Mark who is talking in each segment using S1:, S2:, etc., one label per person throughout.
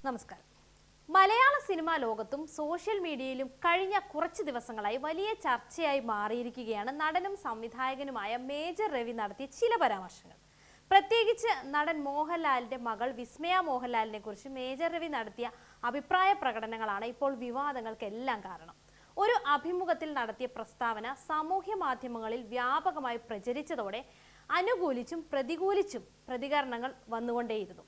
S1: നമസ്കാരം. മലയാള സിനിമാ ലോകത്തും സോഷ്യൽ മീഡിയയിലും കഴിഞ്ഞ കുറച്ച് ദിവസങ്ങളായി വലിയ ചർച്ചയായി മാറിയിരിക്കുകയാണ് നടനും സംവിധായകനുമായ മേജർ രവി നടത്തിയ ചില പരാമർശങ്ങൾ. പ്രത്യേകിച്ച് നടൻ മോഹൻലാലിന്റെ മകൾ വിസ്മയ മോഹൻലാലിനെ കുറിച്ച് മേജർ രവി നടത്തിയ അഭിപ്രായ പ്രകടനങ്ങളാണ് ഇപ്പോൾ വിവാദങ്ങൾക്കെല്ലാം കാരണം. ഒരു അഭിമുഖത്തിൽ നടത്തിയ പ്രസ്താവന സാമൂഹ്യ മാധ്യമങ്ങളിൽ വ്യാപകമായി പ്രചരിച്ചതോടെ അനുകൂലിച്ചും പ്രതികൂലിച്ചും പ്രതികരണങ്ങൾ വന്നുകൊണ്ടേയിരുന്നു.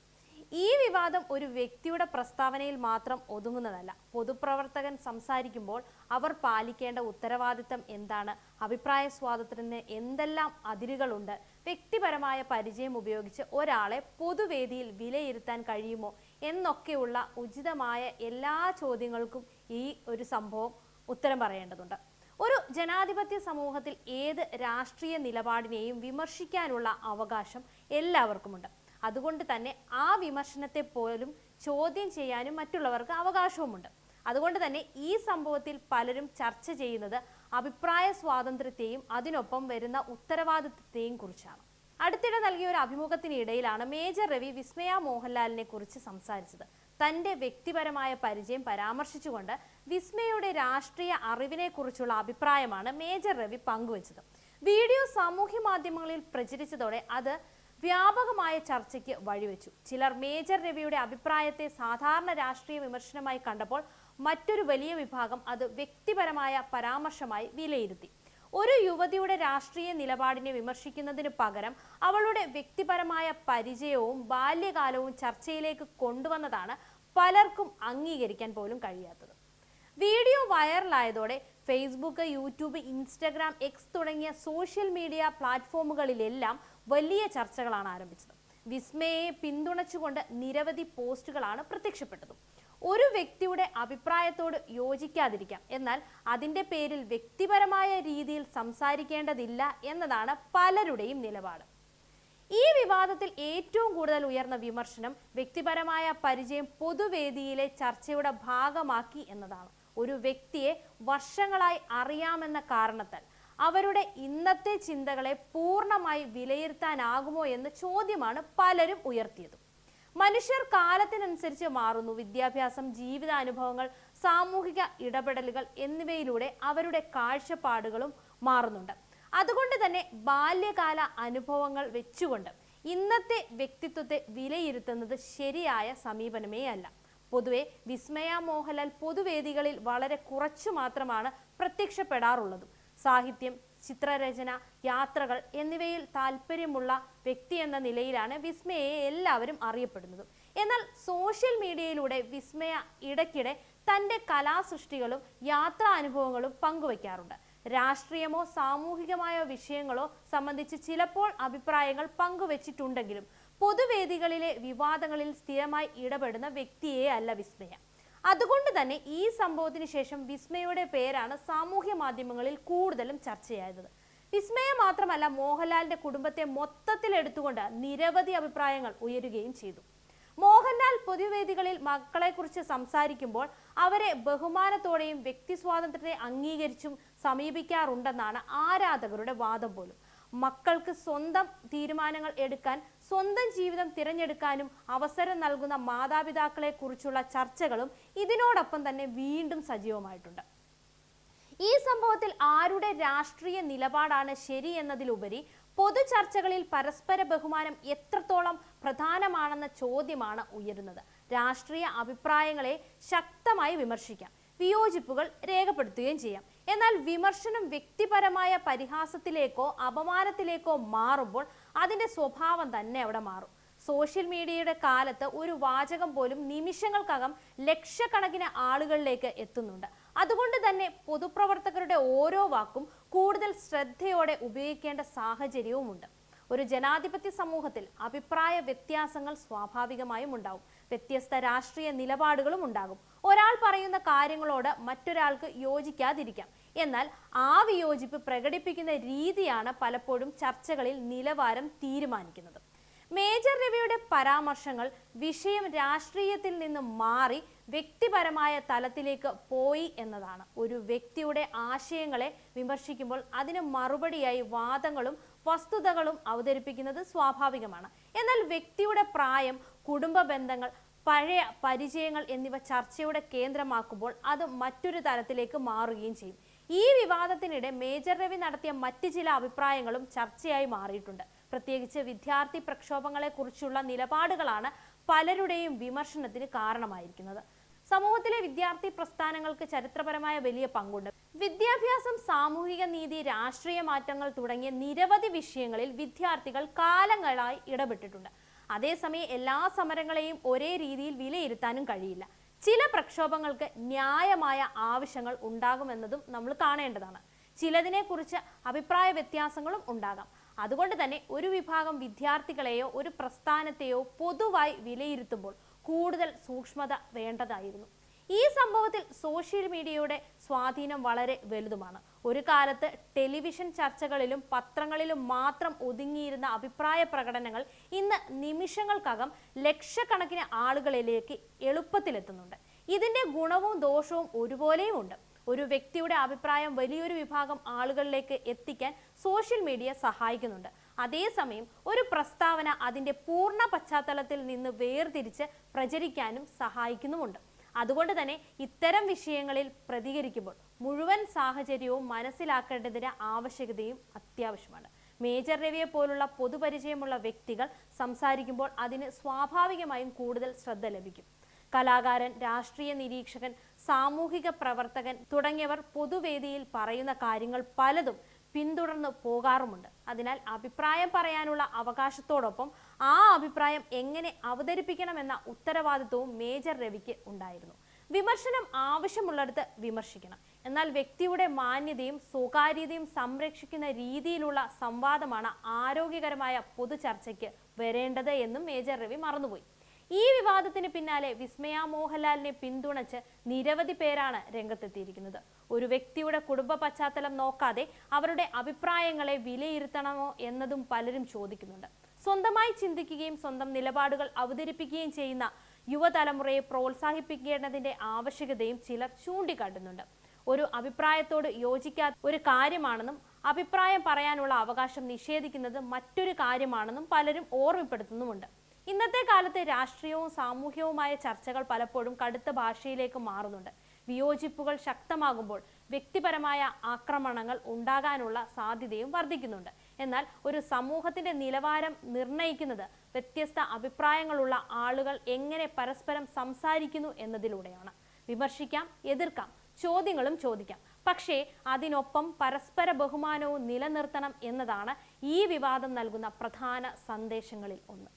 S1: ഈ വിവാദം ഒരു വ്യക്തിയുടെ പ്രസ്താവനയിൽ മാത്രം ഒതുങ്ങുന്നതല്ല. പൊതുപ്രവർത്തകൻ സംസാരിക്കുമ്പോൾ അവർ പാലിക്കേണ്ട ഉത്തരവാദിത്തം എന്താണ്, അഭിപ്രായ സ്വാതന്ത്ര്യത്തിന് എന്തെല്ലാം അതിരുകളുണ്ട്, വ്യക്തിപരമായ പരിചയം ഉപയോഗിച്ച് ഒരാളെ പൊതുവേദിയിൽ വിലയിരുത്താൻ കഴിയുമോ എന്നൊക്കെയുള്ള ഉചിതമായ എല്ലാ ചോദ്യങ്ങൾക്കും ഈ ഒരു സംഭവം ഉത്തരം പറയേണ്ടതുണ്ട്. ഒരു ജനാധിപത്യ സമൂഹത്തിൽ ഏത് രാഷ്ട്രീയ നിലപാടിനെയും വിമർശിക്കാനുള്ള അവകാശം എല്ലാവർക്കുമുണ്ട്. അതുകൊണ്ട് തന്നെ ആ വിമർശനത്തെ പോലും ചോദ്യം ചെയ്യാനും മറ്റുള്ളവർക്ക് അവകാശവുമുണ്ട്. അതുകൊണ്ട് തന്നെ ഈ സംഭവത്തിൽ പലരും ചർച്ച ചെയ്യുന്നത് അഭിപ്രായ സ്വാതന്ത്ര്യത്തെയും അതിനൊപ്പം വരുന്ന ഉത്തരവാദിത്വത്തെയും കുറിച്ചാണ്. അടുത്തിടെ നൽകിയ ഒരു അഭിമുഖത്തിനിടയിലാണ് മേജർ രവി വിസ്മയ മോഹൻലാലിനെ കുറിച്ച് സംസാരിച്ചത്. തന്റെ വ്യക്തിപരമായ പരിചയം പരാമർശിച്ചുകൊണ്ട് വിസ്മയയുടെ രാഷ്ട്രീയ അറിവിനെ കുറിച്ചുള്ള അഭിപ്രായമാണ് മേജർ രവി പങ്കുവച്ചത്. വീഡിയോ സാമൂഹ്യ മാധ്യമങ്ങളിൽ പ്രചരിച്ചതോടെ അത് വ്യാപകമായ ചർച്ചയ്ക്ക് വഴിവെച്ചു. ചിലർ മേജർ രവിയുടെ അഭിപ്രായത്തെ സാധാരണ രാഷ്ട്രീയ വിമർശനമായി കണ്ടപ്പോൾ മറ്റൊരു വലിയ വിഭാഗം അത് വ്യക്തിപരമായ പരാമർശമായി വിലയിരുത്തി. ഒരു യുവതിയുടെ രാഷ്ട്രീയ നിലപാടിനെ വിമർശിക്കുന്നതിന് പകരം അവളുടെ വ്യക്തിപരമായ പരിചയവും ബാല്യകാലവും ചർച്ചയിലേക്ക് കൊണ്ടുവന്നതാണ് പലർക്കും അംഗീകരിക്കാൻ പോലും കഴിയാത്തത്. വീഡിയോ വൈറലായതോടെ ഫേസ്ബുക്ക്, യൂട്യൂബ്, ഇൻസ്റ്റഗ്രാം, എക്സ് തുടങ്ങിയ സോഷ്യൽ മീഡിയ പ്ലാറ്റ്ഫോമുകളിലെല്ലാം വലിയ ചർച്ചകളാണ് ആരംഭിച്ചത്. വിസ്മയയെ പിന്തുണച്ചുകൊണ്ട് നിരവധി പോസ്റ്റുകളാണ് പ്രത്യക്ഷപ്പെട്ടത്. ഒരു വ്യക്തിയുടെ അഭിപ്രായത്തോട് യോജിക്കാതിരിക്കാം, എന്നാൽ അതിൻ്റെ പേരിൽ വ്യക്തിപരമായ രീതിയിൽ സംസാരിക്കേണ്ടതില്ല എന്നതാണ് പലരുടെയും നിലപാട്. ഈ വിവാദത്തിൽ ഏറ്റവും കൂടുതൽ ഉയർന്ന വിമർശനം വ്യക്തിപരമായ പരിചയം പൊതുവേദിയിലെ ചർച്ചയുടെ ഭാഗമാക്കി എന്നതാണ്. ഒരു വ്യക്തിയെ വർഷങ്ങളായി അറിയാമെന്ന കാരണത്താൽ അവരുടെ ഇന്നത്തെ ചിന്തകളെ പൂർണ്ണമായി വിലയിരുത്താനാകുമോ എന്ന ചോദ്യമാണ് പലരും ഉയർത്തിയത്. മനുഷ്യർ കാലത്തിനനുസരിച്ച് മാറുന്നു. വിദ്യാഭ്യാസം, ജീവിതാനുഭവങ്ങൾ, സാമൂഹിക ഇടപെടലുകൾ എന്നിവയിലൂടെ അവരുടെ കാഴ്ചപ്പാടുകളും മാറുന്നുണ്ട്. അതുകൊണ്ട് തന്നെ ബാല്യകാല അനുഭവങ്ങൾ വെച്ചുകൊണ്ട് ഇന്നത്തെ വ്യക്തിത്വത്തെ വിലയിരുത്തുന്നത് ശരിയായ സമീപനമേ അല്ല. പൊതുവെ വിസ്മയ മോഹൻലാൽ പൊതുവേദികളിൽ വളരെ കുറച്ചു മാത്രമാണ് പ്രത്യക്ഷപ്പെടാറുള്ളതും. സാഹിത്യം, ചിത്രരചന, യാത്രകൾ എന്നിവയിൽ താല്പര്യമുള്ള വ്യക്തി എന്ന നിലയിലാണ് വിസ്മയയെ എല്ലാവരും അറിയപ്പെടുന്നതും. എന്നാൽ സോഷ്യൽ മീഡിയയിലൂടെ വിസ്മയ ഇടയ്ക്കിടെ തൻ്റെ കലാസൃഷ്ടികളും യാത്രാനുഭവങ്ങളും പങ്കുവയ്ക്കാറുണ്ട്. രാഷ്ട്രീയമോ സാമൂഹികമായ വിഷയങ്ങളോ സംബന്ധിച്ച് ചിലപ്പോൾ അഭിപ്രായങ്ങൾ പങ്കുവച്ചിട്ടുണ്ടെങ്കിലും പൊതുവേദികളിലെ വിവാദങ്ങളിൽ സ്ഥിരമായി ഇടപെടുന്ന വ്യക്തിയേ അല്ല വിസ്മയ. അതുകൊണ്ട് തന്നെ ഈ സംഭവത്തിന് ശേഷം വിസ്മയയുടെ പേരാണ് സാമൂഹ്യ മാധ്യമങ്ങളിൽ കൂടുതലും ചർച്ചയായത്. വിസ്മയ മാത്രമല്ല, മോഹൻലാലിന്റെ കുടുംബത്തെ മൊത്തത്തിൽ എടുത്തുകൊണ്ട് നിരവധി അഭിപ്രായങ്ങൾ ഉയരുകയും ചെയ്തു. മോഹൻലാൽ പൊതുവേദികളിൽ മക്കളെക്കുറിച്ച് സംസാരിക്കുമ്പോൾ അവരെ ബഹുമാനത്തോടെയും വ്യക്തി സ്വാതന്ത്ര്യത്തെ അംഗീകരിച്ചും സമീപിക്കാറുണ്ടെന്നാണ് ആരാധകരുടെ വാദം പോലും. മക്കൾക്ക് സ്വന്തം തീരുമാനങ്ങൾ എടുക്കാൻ, സ്വന്തം ജീവിതം തിരഞ്ഞെടുക്കാനും അവസരം നൽകുന്ന മാതാപിതാക്കളെ കുറിച്ചുള്ള ചർച്ചകളും ഇതിനോടൊപ്പം തന്നെ വീണ്ടും സജീവമായിട്ടുണ്ട്. ഈ സംഭവത്തിൽ ആരുടെ രാഷ്ട്രീയ നിലപാടാണ് ശരി എന്നതിലുപരി പൊതു ചർച്ചകളിൽ പരസ്പര ബഹുമാനം എത്രത്തോളം പ്രധാനമാണെന്ന ചോദ്യമാണ് ഉയരുന്നത്. രാഷ്ട്രീയ അഭിപ്രായങ്ങളെ ശക്തമായി വിമർശിക്കാം, വിയോജിപ്പുകൾ രേഖപ്പെടുത്തുകയും ചെയ്യാം. എന്നാൽ വിമർശനം വ്യക്തിപരമായ പരിഹാസത്തിലേക്കോ അപമാനത്തിലേക്കോ മാറുമ്പോൾ അതിൻ്റെ സ്വഭാവം തന്നെ അവിടെ മാറും. സോഷ്യൽ മീഡിയയുടെ കാലത്ത് ഒരു വാചകം പോലും നിമിഷങ്ങൾക്കകം ലക്ഷക്കണക്കിന് ആളുകളിലേക്ക് എത്തുന്നുണ്ട്. അതുകൊണ്ട് തന്നെ പൊതുപ്രവർത്തകരുടെ ഓരോ വാക്കും കൂടുതൽ ശ്രദ്ധയോടെ ഉപയോഗിക്കേണ്ട സാഹചര്യവുമുണ്ട്. ഒരു ജനാധിപത്യ സമൂഹത്തിൽ അഭിപ്രായ വ്യത്യാസങ്ങൾ സ്വാഭാവികമായും ഉണ്ടാവും. വ്യത്യസ്ത രാഷ്ട്രീയ നിലപാടുകളും ഉണ്ടാകും. ഒരാൾ പറയുന്ന കാര്യങ്ങളോട് മറ്റൊരാൾക്ക് യോജിക്കാതിരിക്കാം. എന്നാൽ ആ വിയോജിപ്പ് പ്രകടിപ്പിക്കുന്ന രീതിയാണ് പലപ്പോഴും ചർച്ചകളിൽ നിലവാരം തീരുമാനിക്കുന്നത്. മേജർ രവിയുടെ പരാമർശങ്ങൾ വിഷയം രാഷ്ട്രീയത്തിൽ നിന്ന് മാറി വ്യക്തിപരമായ തലത്തിലേക്ക് പോയി എന്നതാണ്. ഒരു വ്യക്തിയുടെ ആശയങ്ങളെ വിമർശിക്കുമ്പോൾ അതിന് മറുപടിയായി വാദങ്ങളും വസ്തുതകളും അവതരിപ്പിക്കുന്നത് സ്വാഭാവികമാണ്. എന്നാൽ വ്യക്തിയുടെ പ്രായം, കുടുംബ ബന്ധങ്ങൾ, പഴയ പരിചയങ്ങൾ എന്നിവ ചർച്ചയുടെ കേന്ദ്രമാക്കുമ്പോൾ അത് മറ്റൊരു തലത്തിലേക്ക് മാറുകയും ചെയ്യും. ഈ വിവാദത്തിനിടെ മേജർ രവി നടത്തിയ മറ്റ് ചില അഭിപ്രായങ്ങളും ചർച്ചയായി മാറിയിട്ടുണ്ട്. പ്രത്യേകിച്ച് വിദ്യാർത്ഥി പ്രക്ഷോഭങ്ങളെ കുറിച്ചുള്ള നിലപാടുകളാണ് പലരുടെയും വിമർശനത്തിന് കാരണമായിരിക്കുന്നത്. സമൂഹത്തിലെ വിദ്യാർത്ഥി പ്രസ്ഥാനങ്ങൾക്ക് ചരിത്രപരമായ വലിയ പങ്കുണ്ട്. വിദ്യാഭ്യാസം, സാമൂഹിക നീതി, രാഷ്ട്രീയ മാറ്റങ്ങൾ തുടങ്ങിയ നിരവധി വിഷയങ്ങളിൽ വിദ്യാർത്ഥികൾ കാലങ്ങളായി ഇടപെട്ടിട്ടുണ്ട്. അതേസമയം എല്ലാ സമരങ്ങളെയും ഒരേ രീതിയിൽ വിലയിരുത്താനും കഴിയില്ല. ചില പ്രക്ഷോഭങ്ങൾക്ക് ന്യായമായ ആവശ്യങ്ങൾ ഉണ്ടാകുമെന്നതും നമ്മൾ കാണേണ്ടതാണ്. ചിലതിനെക്കുറിച്ച് അഭിപ്രായ വ്യത്യാസങ്ങളും ഉണ്ടാകാം. അതുകൊണ്ട് തന്നെ ഒരു വിഭാഗം വിദ്യാർത്ഥികളെയോ ഒരു പ്രസ്ഥാനത്തെയോ പൊതുവായി വിലയിരുത്തുമ്പോൾ കൂടുതൽ സൂക്ഷ്മത വേണ്ടതായിരുന്നു. ഈ സംഭവത്തിൽ സോഷ്യൽ മീഡിയയുടെ സ്വാധീനം വളരെ വലുതുമാണ്. ഒരു കാലത്ത് ടെലിവിഷൻ ചർച്ചകളിലും പത്രങ്ങളിലും മാത്രം ഒതുങ്ങിയിരുന്ന അഭിപ്രായ പ്രകടനങ്ങൾ ഇന്ന് നിമിഷങ്ങൾക്കകം ലക്ഷക്കണക്കിന് ആളുകളിലേക്ക് എളുപ്പത്തിലെത്തുന്നുണ്ട്. ഇതിന്റെ ഗുണവും ദോഷവും ഒരുപോലെയും ഉണ്ട്. ഒരു വ്യക്തിയുടെ അഭിപ്രായം വലിയൊരു വിഭാഗം ആളുകളിലേക്ക് എത്തിക്കാൻ സോഷ്യൽ മീഡിയ സഹായിക്കുന്നുണ്ട്. അതേസമയം ഒരു പ്രസ്താവന അതിന്റെ പൂർണ്ണ പശ്ചാത്തലത്തിൽ നിന്ന് വേർതിരിച്ച് പ്രചരിക്കാനും സഹായിക്കുന്നുമുണ്ട്. അതുകൊണ്ട് തന്നെ ഇത്തരം വിഷയങ്ങളിൽ പ്രതികരിക്കുമ്പോൾ മുഴുവൻ സാഹചര്യവും മനസ്സിലാക്കേണ്ടതിന്റെ ആവശ്യകതയും അത്യാവശ്യമാണ്. മേജർ രവിയെ പോലുള്ള പൊതുപരിചയമുള്ള വ്യക്തികൾ സംസാരിക്കുമ്പോൾ അതിന് സ്വാഭാവികമായും കൂടുതൽ ശ്രദ്ധ ലഭിക്കും. കലാകാരൻ, രാഷ്ട്രീയ നിരീക്ഷകൻ, സാമൂഹിക പ്രവർത്തകൻ തുടങ്ങിയവർ പൊതുവേദിയിൽ പറയുന്ന കാര്യങ്ങൾ പലതും പിന്തുടർന്ന് പോകാറുമുണ്ട്. അതിനാൽ അഭിപ്രായം പറയാനുള്ള അവകാശത്തോടൊപ്പം ആ അഭിപ്രായം എങ്ങനെ അവതരിപ്പിക്കണമെന്ന ഉത്തരവാദിത്വവും മേജർ രവിക്ക് ഉണ്ടായിരുന്നു. വിമർശനം ആവശ്യമുള്ളിടത്ത് വിമർശിക്കണം. എന്നാൽ വ്യക്തിയുടെ മാന്യതയും സ്വകാര്യതയും സംരക്ഷിക്കുന്ന രീതിയിലുള്ള സംവാദമാണ് ആരോഗ്യകരമായ പൊതുചർച്ചയ്ക്ക് വരേണ്ടത് എന്നും മേജർ രവി മറന്നുപോയി. ഈ വിവാദത്തിന് പിന്നാലെ വിസ്മയ മോഹൻലാലിനെ പിന്തുണച്ച് നിരവധി പേരാണ് രംഗത്തെത്തിയിരിക്കുന്നത്. ഒരു വ്യക്തിയുടെ കുടുംബ പശ്ചാത്തലം നോക്കാതെ അവരുടെ അഭിപ്രായങ്ങളെ വിലയിരുത്തണമോ എന്നതും പലരും ചോദിക്കുന്നുണ്ട്. സ്വന്തമായി ചിന്തിക്കുകയും സ്വന്തം നിലപാടുകൾ അവതരിപ്പിക്കുകയും ചെയ്യുന്ന യുവതലമുറയെ പ്രോത്സാഹിപ്പിക്കേണ്ടതിന്റെ ആവശ്യകതയും ചിലർ ചൂണ്ടിക്കാട്ടുന്നുണ്ട്. ഒരു അഭിപ്രായത്തോട് യോജിക്കാത്ത ഒരു കാര്യമാണെന്നും അഭിപ്രായം പറയാനുള്ള അവകാശം നിഷേധിക്കുന്നത് മറ്റൊരു കാര്യമാണെന്നും പലരും ഓർമ്മപ്പെടുത്തുന്നുമുണ്ട്. ഇന്നത്തെ കാലത്ത് രാഷ്ട്രീയവും സാമൂഹ്യവുമായ ചർച്ചകൾ പലപ്പോഴും കടുത്ത ഭാഷയിലേക്ക് മാറുന്നുണ്ട്. വിയോജിപ്പുകൾ ശക്തമാകുമ്പോൾ വ്യക്തിപരമായ ആക്രമണങ്ങൾ ഉണ്ടാകാനുള്ള സാധ്യതയും വർദ്ധിക്കുന്നുണ്ട്. എന്നാൽ ഒരു സമൂഹത്തിന്റെ നിലവാരം നിർണ്ണയിക്കുന്നത് വ്യത്യസ്ത അഭിപ്രായങ്ങളുള്ള ആളുകൾ എങ്ങനെ പരസ്പരം സംസാരിക്കുന്നു എന്നതിലൂടെയാണ്. വിമർശിക്കാം, എതിർക്കാം, ചോദ്യങ്ങളും ചോദിക്കാം. പക്ഷേ അതിനൊപ്പം പരസ്പര ബഹുമാനവും നിലനിർത്തണം എന്നതാണ് ഈ വിവാദം നൽകുന്ന പ്രധാന സന്ദേശങ്ങളിൽ ഒന്ന്.